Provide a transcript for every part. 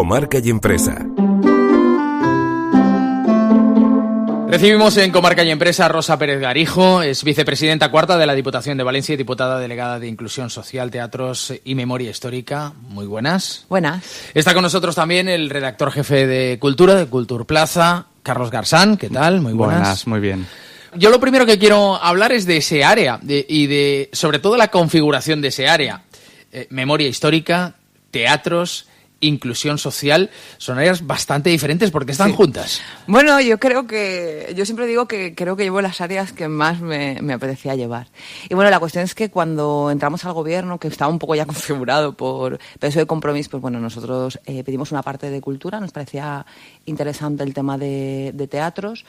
Comarca y Empresa. Recibimos en Comarca y Empresa a Rosa Pérez Garijo, es vicepresidenta cuarta de la Diputación de Valencia y diputada delegada de Inclusión Social, Teatros y Memoria Histórica. Muy buenas. Buenas. Está con nosotros también el redactor jefe de Cultura, de Culturplaza, Carlos Garzán. ¿Qué tal? Muy buenas. Buenas, muy bien. Yo lo primero que quiero hablar es de ese área y de, sobre todo, la configuración de ese área. Memoria histórica, teatros, inclusión social, son áreas bastante diferentes porque están juntas. Bueno, yo siempre digo que creo que llevo las áreas que más me apetecía llevar. Y bueno, la cuestión es que cuando entramos al gobierno, que estaba un poco ya configurado por PSOE y Compromís, pues bueno, nosotros pedimos una parte de cultura, nos parecía interesante el tema de teatros,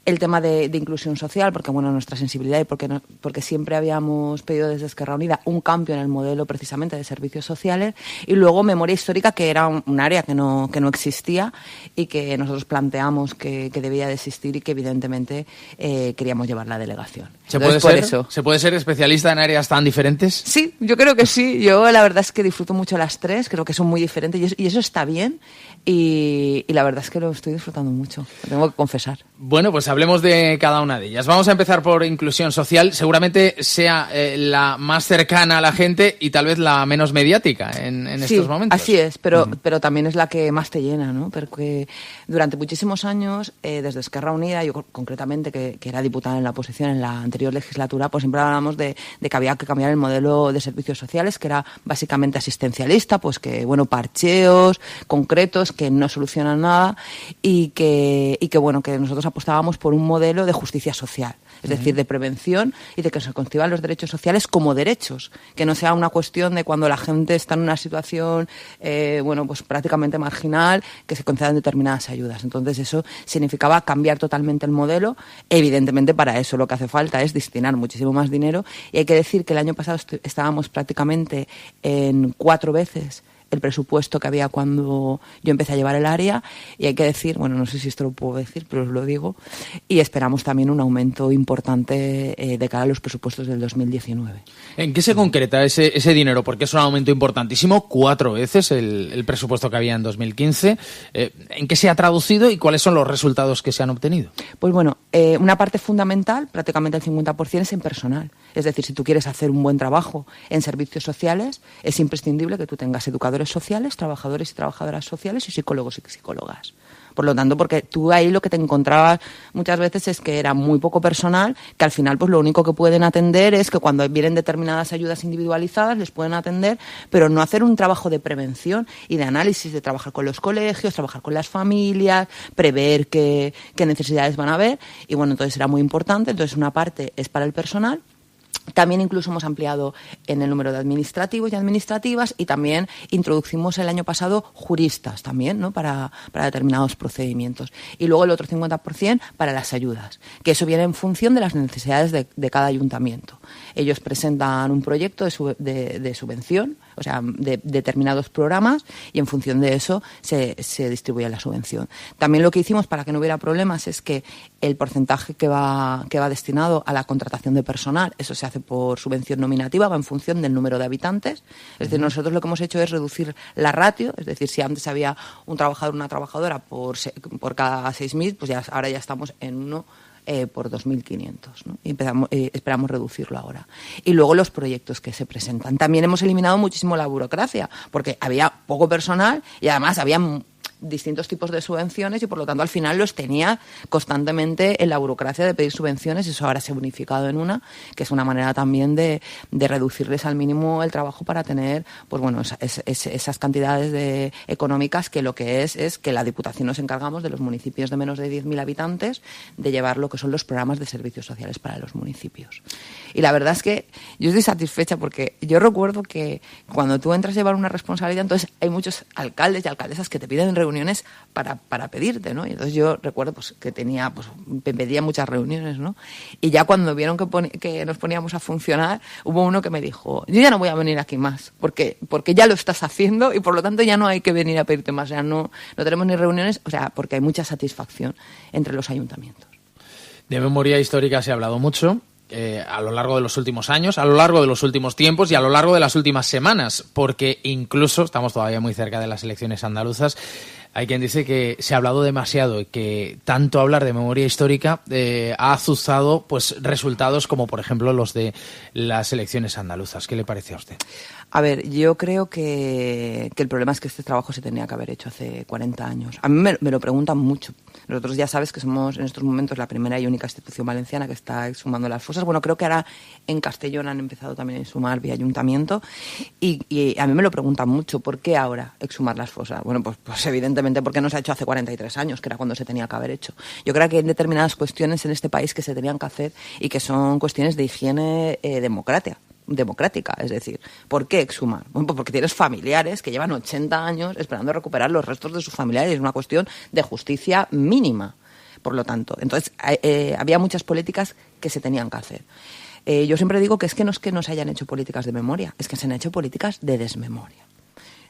el tema de inclusión social, porque bueno, nuestra sensibilidad y porque siempre habíamos pedido desde Esquerra Unida un cambio en el modelo precisamente de servicios sociales, y luego memoria histórica, que era un área que no existía y que nosotros planteamos que debía de existir y que evidentemente queríamos llevar la delegación. ¿Se puede ser especialista en áreas tan diferentes? Sí, yo creo que sí. Yo la verdad es que disfruto mucho las tres, creo que son muy diferentes y eso está bien, y la verdad es que lo estoy disfrutando mucho, lo tengo que confesar. Bueno, pues hablemos de cada una de ellas. Vamos a empezar por inclusión social, seguramente sea la más cercana a la gente y tal vez la menos mediática en estos momentos. Así es, pero también es la que más te llena, ¿no? Porque durante muchísimos años, desde Esquerra Unida, yo concretamente, que era diputada en la oposición en la anterior legislatura, pues siempre hablábamos de que había que cambiar el modelo de servicios sociales, que era básicamente asistencialista, pues que, bueno, parcheos concretos que no solucionan nada y que bueno, que nosotros apostábamos por un modelo de justicia social, es decir, de prevención y de que se conciban los derechos sociales como derechos, que no sea una cuestión de cuando la gente está en una situación, bueno, pues prácticamente marginal, que se concedan determinadas ayudas. Entonces eso significaba cambiar totalmente el modelo. Evidentemente para eso lo que hace falta es destinar muchísimo más dinero, y hay que decir que el año pasado estábamos prácticamente en 4 veces el presupuesto que había cuando yo empecé a llevar el área, y hay que decir, bueno, no sé si esto lo puedo decir, pero os lo digo, y esperamos también un aumento importante de cara a los presupuestos del 2019. ¿En qué se concreta ese dinero? Porque es un aumento importantísimo, 4 veces el presupuesto que había en 2015. ¿En qué se ha traducido y cuáles son los resultados que se han obtenido? Pues bueno, una parte fundamental, prácticamente el 50%, es en personal. Es decir, si tú quieres hacer un buen trabajo en servicios sociales, es imprescindible que tú tengas educadores sociales, trabajadores y trabajadoras sociales y psicólogos y psicólogas. Por lo tanto, porque tú ahí lo que te encontrabas muchas veces es que era muy poco personal, que al final pues lo único que pueden atender es que cuando vienen determinadas ayudas individualizadas les pueden atender, pero no hacer un trabajo de prevención y de análisis, de trabajar con los colegios, trabajar con las familias, prever qué necesidades van a haber. Y bueno, entonces era muy importante. Entonces una parte es para el personal. También incluso hemos ampliado en el número de administrativos y administrativas, y también introducimos el año pasado juristas también, ¿no? para determinados procedimientos. Y luego el otro 50% para las ayudas, que eso viene en función de las necesidades de cada ayuntamiento. Ellos presentan un proyecto de subvención, o sea, de determinados programas, y en función de eso se distribuye la subvención. También lo que hicimos para que no hubiera problemas es que el porcentaje que va destinado a la contratación de personal, eso se hace por subvención nominativa, va en función del número de habitantes. Es decir, nosotros lo que hemos hecho es reducir la ratio, es decir, si antes había un trabajador o una trabajadora por cada 6.000, pues ahora ya estamos en uno por 2.500, ¿no? Y esperamos reducirlo ahora. Y luego los proyectos que se presentan. También hemos eliminado muchísimo la burocracia, porque había poco personal y además había distintos tipos de subvenciones, y por lo tanto al final los tenía constantemente en la burocracia de pedir subvenciones, y eso ahora se ha unificado en una, que es una manera también de reducirles al mínimo el trabajo para tener, pues bueno, esas cantidades económicas, que lo que es que la Diputación nos encargamos de los municipios de menos de 10.000 habitantes de llevar lo que son los programas de servicios sociales para los municipios. Y la verdad es que yo estoy satisfecha, porque yo recuerdo que cuando tú entras a llevar una responsabilidad, entonces hay muchos alcaldes y alcaldesas que te piden reuniones para pedirte, ¿no? Y entonces yo recuerdo pues que pedía muchas reuniones, ¿no? Y ya cuando vieron que nos poníamos a funcionar, hubo uno que me dijo: yo ya no voy a venir aquí más, porque ya lo estás haciendo y por lo tanto ya no hay que venir a pedirte más, o sea, no tenemos ni reuniones, o sea, porque hay mucha satisfacción entre los ayuntamientos. De memoria histórica se ha hablado mucho. a lo largo de los últimos años, a lo largo de los últimos tiempos y a lo largo de las últimas semanas, porque incluso estamos todavía muy cerca de las elecciones andaluzas. Hay quien dice que se ha hablado demasiado y que tanto hablar de memoria histórica ha azuzado pues resultados como, por ejemplo, los de las elecciones andaluzas. ¿Qué le parece a usted? A ver, yo creo que el problema es que este trabajo se tenía que haber hecho hace 40 años. A mí me lo preguntan mucho. Nosotros ya sabes que somos en estos momentos la primera y única institución valenciana que está exhumando las fosas. Bueno, creo que ahora en Castellón han empezado también a exhumar vía ayuntamiento y a mí me lo preguntan mucho. ¿Por qué ahora exhumar las fosas? Bueno, pues evidentemente porque no se ha hecho hace 43 años, que era cuando se tenía que haber hecho. Yo creo que hay determinadas cuestiones en este país que se tenían que hacer y que son cuestiones de higiene democrática, es decir, ¿por qué exhumar? Bueno, pues porque tienes familiares que llevan 80 años esperando recuperar los restos de sus familiares, es una cuestión de justicia mínima, por lo tanto. Entonces, había muchas políticas que se tenían que hacer. Yo siempre digo que no es que no se hayan hecho políticas de memoria, es que se han hecho políticas de desmemoria.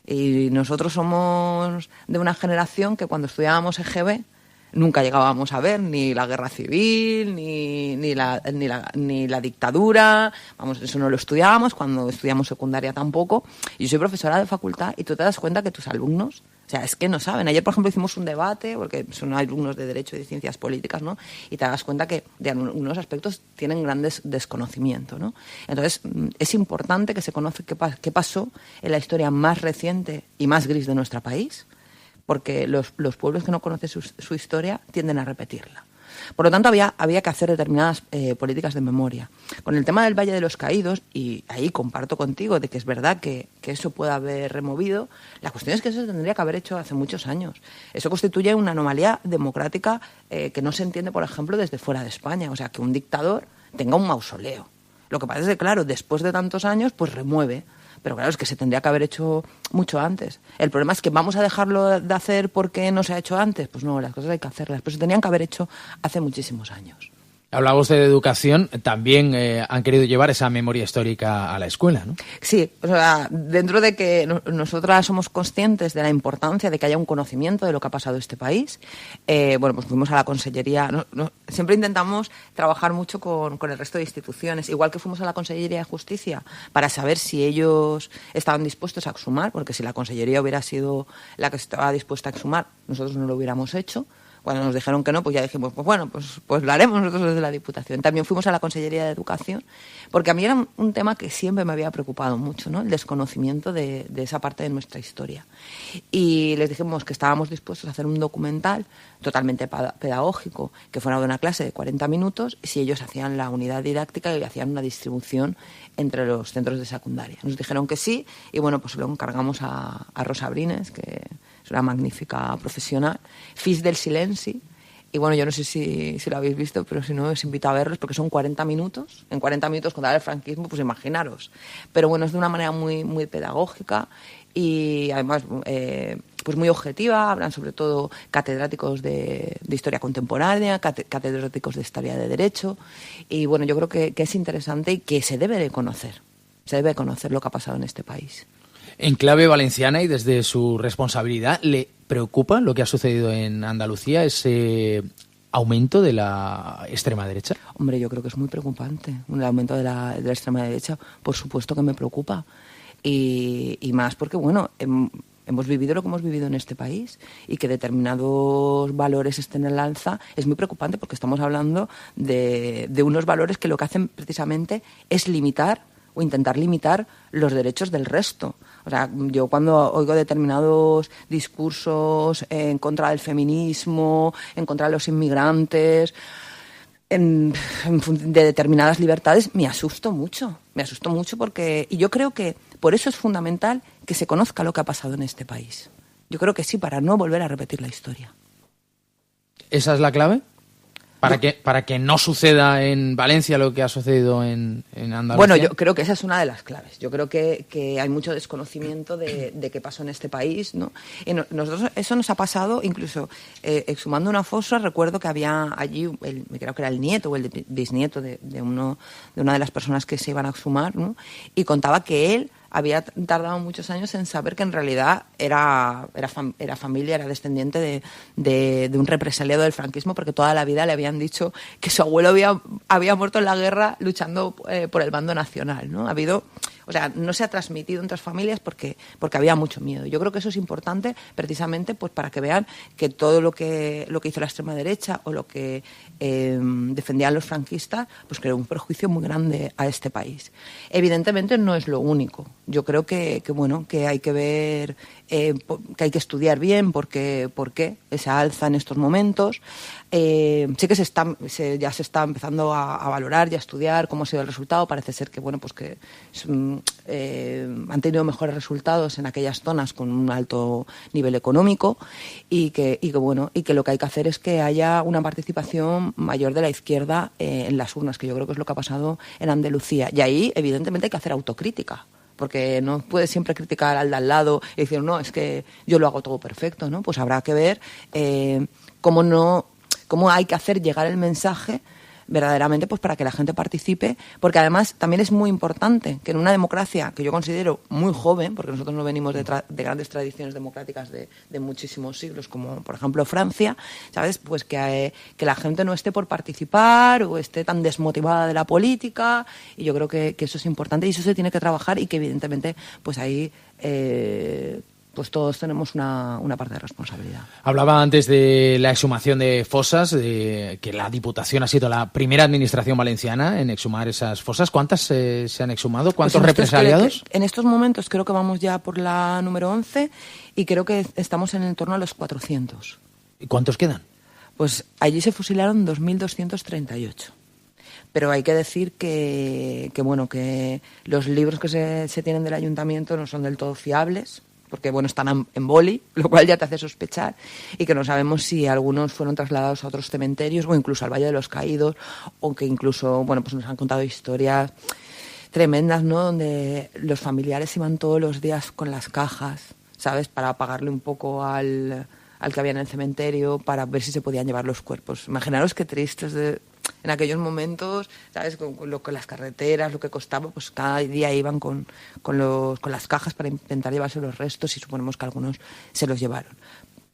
Y nosotros somos de una generación que cuando estudiábamos EGB nunca llegábamos a ver ni la guerra civil, ni la dictadura. Vamos, eso no lo estudiábamos, cuando estudiamos secundaria tampoco. Y yo soy profesora de facultad y tú te das cuenta que tus alumnos, o sea, es que no saben. Ayer, por ejemplo, hicimos un debate, porque son alumnos de Derecho y de Ciencias Políticas, ¿no? Y te das cuenta que de algunos aspectos tienen gran desconocimiento, ¿no? Entonces, es importante que se conozca qué pasó en la historia más reciente y más gris de nuestro país, porque los pueblos que no conocen su historia tienden a repetirla. Por lo tanto, había que hacer determinadas políticas de memoria. Con el tema del Valle de los Caídos, y ahí comparto contigo de que es verdad que eso puede haber removido, la cuestión es que eso se tendría que haber hecho hace muchos años. Eso constituye una anomalía democrática que no se entiende, por ejemplo, desde fuera de España. O sea, que un dictador tenga un mausoleo. Lo que pasa es que, claro, después de tantos años, pues remueve. Pero claro, es que se tendría que haber hecho mucho antes. El problema es que vamos a dejarlo de hacer porque no se ha hecho antes. Pues no, las cosas hay que hacerlas. Pero se tenían que haber hecho hace muchísimos años. Hablaba usted de educación, también han querido llevar esa memoria histórica a la escuela, ¿no? Sí, o sea, dentro de que nosotras somos conscientes de la importancia de que haya un conocimiento de lo que ha pasado en este país, bueno, pues fuimos a la Consellería. Siempre intentamos trabajar mucho con el resto de instituciones, igual que fuimos a la Consellería de Justicia para saber si ellos estaban dispuestos a exhumar, porque si la Consellería hubiera sido la que estaba dispuesta a exhumar, nosotros no lo hubiéramos hecho. Cuando nos dijeron que no, pues ya dijimos, pues bueno, pues lo haremos nosotros desde la Diputación. También fuimos a la Consellería de Educación, porque a mí era un tema que siempre me había preocupado mucho, ¿no? El desconocimiento de esa parte de nuestra historia. Y les dijimos que estábamos dispuestos a hacer un documental totalmente pedagógico, que fuera de una clase de 40 minutos, si ellos hacían la unidad didáctica y hacían una distribución entre los centros de secundaria. Nos dijeron que sí, y bueno, pues lo encargamos a Rosa Brines, que es una magnífica profesional, Fills del Silenci. Y bueno, yo no sé si lo habéis visto, pero si no, os invito a verlos porque son 40 minutos. En 40 minutos contar el franquismo, pues imaginaros. Pero bueno, es de una manera muy, muy pedagógica y además pues muy objetiva. Hablan sobre todo catedráticos de historia contemporánea, catedráticos de historia de derecho. Y bueno, yo creo que es interesante y que se debe de conocer. Se debe conocer lo que ha pasado en este país. En clave valenciana y desde su responsabilidad, ¿le preocupa lo que ha sucedido en Andalucía, ese aumento de la extrema derecha? Hombre, yo creo que es muy preocupante. El aumento de la extrema derecha, por supuesto que me preocupa. Y más porque, bueno, hemos vivido lo que hemos vivido en este país y que determinados valores estén en el alza es muy preocupante porque estamos hablando de unos valores que lo que hacen precisamente es limitar o intentar limitar los derechos del resto. O sea, yo cuando oigo determinados discursos en contra del feminismo, en contra de los inmigrantes, de determinadas libertades, me asusto mucho porque... Y yo creo que por eso es fundamental que se conozca lo que ha pasado en este país. Yo creo que sí, para no volver a repetir la historia. ¿Esa es la clave? Para que no suceda en Valencia lo que ha sucedido en Andalucía. Bueno, yo creo que esa es una de las claves. Yo creo que hay mucho desconocimiento de qué pasó en este país, ¿no? Y nosotros eso nos ha pasado incluso exhumando una fosa. Recuerdo que había allí, creo que era el nieto o el bisnieto de una de las personas que se iban a exhumar, ¿no? Y contaba que él había tardado muchos años en saber que en realidad era familia, era descendiente de un represaliado del franquismo, porque toda la vida le habían dicho que su abuelo había muerto en la guerra luchando por el bando nacional, ¿no? No se ha transmitido entre familias porque había mucho miedo. Yo creo que eso es importante precisamente pues para que vean que todo lo que hizo la extrema derecha o lo que defendían los franquistas pues creó un perjuicio muy grande a este país. Evidentemente no es lo único. Yo creo que hay que ver, que hay que estudiar bien por qué esa alza en estos momentos. Sí que ya se está empezando a valorar y a estudiar cómo ha sido el resultado. Parece ser que han tenido mejores resultados en aquellas zonas con un alto nivel económico y que lo que hay que hacer es que haya una participación mayor de la izquierda en las urnas, que yo creo que es lo que ha pasado en Andalucía. Y ahí, evidentemente, hay que hacer autocrítica, porque no puedes siempre criticar al de al lado y decir, no, es que yo lo hago todo perfecto, ¿no? Pues habrá que ver cómo hay que hacer llegar el mensaje verdaderamente pues para que la gente participe, porque además también es muy importante que en una democracia que yo considero muy joven, porque nosotros no venimos de grandes tradiciones democráticas de muchísimos siglos, como por ejemplo Francia, ¿sabes? Pues que la gente no esté por participar o esté tan desmotivada de la política, y yo creo que eso es importante y eso se tiene que trabajar, y que evidentemente pues ahí pues todos tenemos una parte de responsabilidad. Hablaba antes de la exhumación de fosas, de que la Diputación ha sido la primera administración valenciana en exhumar esas fosas. ¿Cuántas se han exhumado? ¿Cuántos represaliados? En estos momentos creo que vamos ya por la número 11 y creo que estamos en torno a los 400. ¿Y cuántos quedan? Pues allí se fusilaron 2.238. Pero hay que decir que los libros que se tienen del ayuntamiento no son del todo fiables, porque están en boli, lo cual ya te hace sospechar, y que no sabemos si algunos fueron trasladados a otros cementerios o incluso al Valle de los Caídos, o que incluso, pues nos han contado historias tremendas, ¿no?, donde los familiares iban todos los días con las cajas, ¿sabes?, para pagarle un poco al que había en el cementerio, para ver si se podían llevar los cuerpos. Imaginaros qué tristes en aquellos momentos, ¿sabes?, con las carreteras, lo que costaba, pues cada día iban con las cajas para intentar llevarse los restos, y suponemos que algunos se los llevaron.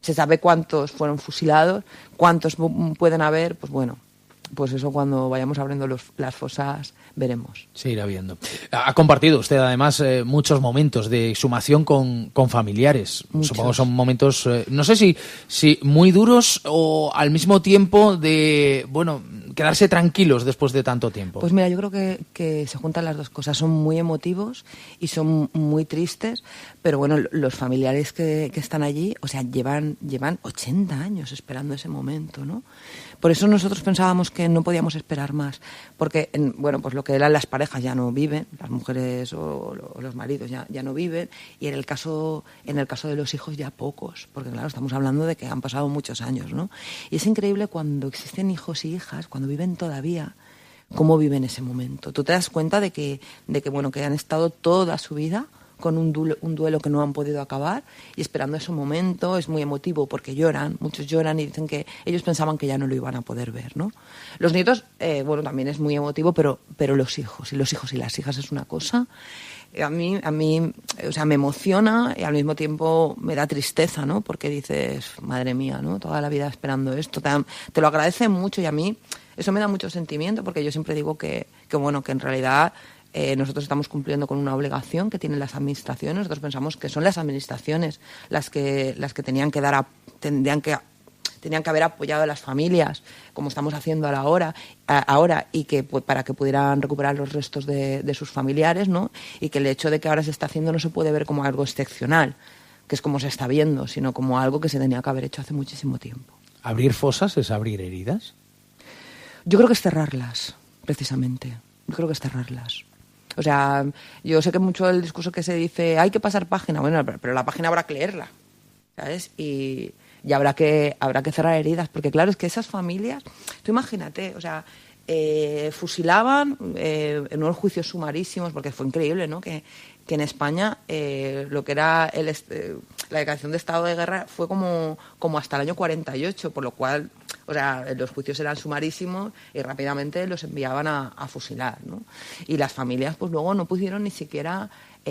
Se sabe cuántos fueron fusilados, cuántos pueden haber, pues eso cuando vayamos abriendo las fosas veremos. Se irá viendo. Ha compartido usted además muchos momentos de exhumación con familiares. Muchos. Supongo que son momentos, no sé si muy duros o al mismo tiempo de, quedarse tranquilos después de tanto tiempo. Pues mira, yo creo que se juntan las dos cosas. Son muy emotivos y son muy tristes, pero los familiares que están allí, o sea, llevan 80 años esperando ese momento, ¿no? Por eso nosotros pensábamos que no podíamos esperar más, porque pues lo que eran las parejas ya no viven, las mujeres o los maridos ya no viven, y en el caso de los hijos ya pocos, porque claro, estamos hablando de que han pasado muchos años, ¿no? Y es increíble cuando existen hijos y hijas, cuando viven todavía, cómo viven ese momento. Tú te das cuenta de que han estado toda su vida con un duelo que no han podido acabar y esperando ese momento. Es muy emotivo porque muchos lloran y dicen que ellos pensaban que ya no lo iban a poder ver, ¿no? Los nietos, también es muy emotivo, pero los hijos y las hijas es una cosa. A mí, o sea, me emociona y al mismo tiempo me da tristeza, ¿no? Porque dices, madre mía, ¿no? Toda la vida esperando esto. Te lo agradece mucho, y a mí eso me da mucho sentimiento, porque yo siempre digo que en realidad nosotros estamos cumpliendo con una obligación que tienen las administraciones. Nosotros pensamos que son las administraciones las que tenían que haber apoyado a las familias, como estamos haciendo ahora, y que para que pudieran recuperar los restos de sus familiares, ¿no? Y que el hecho de que ahora se está haciendo no se puede ver como algo excepcional, que es como se está viendo, sino como algo que se tenía que haber hecho hace muchísimo tiempo. ¿Abrir fosas es abrir heridas? Yo creo que es cerrarlas, precisamente. Yo creo que es cerrarlas. O sea, yo sé que mucho el discurso que se dice, hay que pasar página, pero la página habrá que leerla, ¿sabes? Y habrá que cerrar heridas, porque claro, es que esas familias, tú imagínate, o sea, fusilaban en unos juicios sumarísimos, porque fue increíble, ¿no?, que en España lo que era la declaración de estado de guerra fue como hasta el año 48, por lo cual, o sea, los juicios eran sumarísimos y rápidamente los enviaban a fusilar, ¿no? Y las familias pues luego no pudieron ni siquiera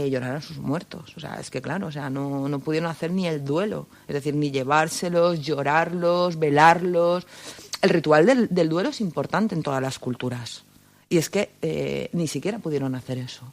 llorar a sus muertos. O sea, es que claro, o sea, no pudieron hacer ni el duelo, es decir, ni llevárselos, llorarlos, velarlos. El ritual del duelo es importante en todas las culturas. Y es que ni siquiera pudieron hacer eso.